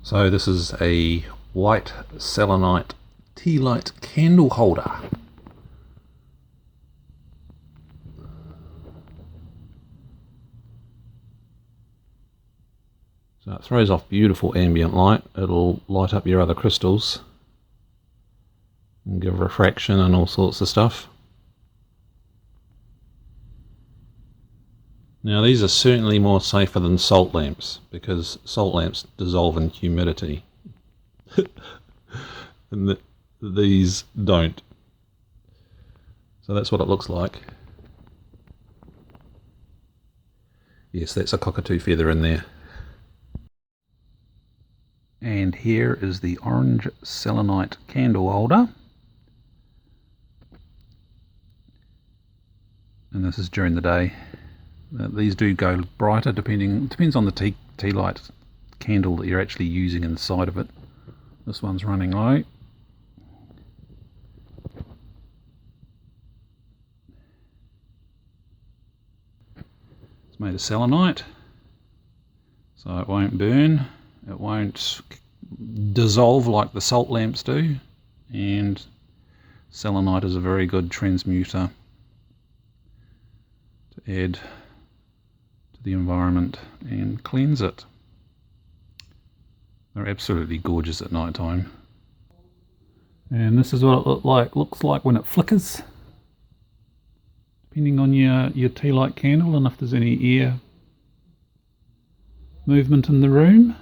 So this is a white selenite tea light candle holder. So it throws off beautiful ambient light. It'll light up your other crystals and give refraction and all sorts of stuff. Now these are certainly more safer than salt lamps, because salt lamps dissolve in humidity and these don't. So that's what it looks like. Yes, that's a cockatoo feather in there. And here is the orange selenite candle holder. And this is during the day. These do go brighter depends on the tea light candle that you're actually using inside of it. This one's running low. It's made of selenite, so it won't burn, it won't dissolve like the salt lamps do, and selenite is a very good transmuter to add to the environment and cleanse it. They're absolutely gorgeous at night time. And this is what it looks like when it flickers, depending on your tea light candle and if there's any air movement in the room.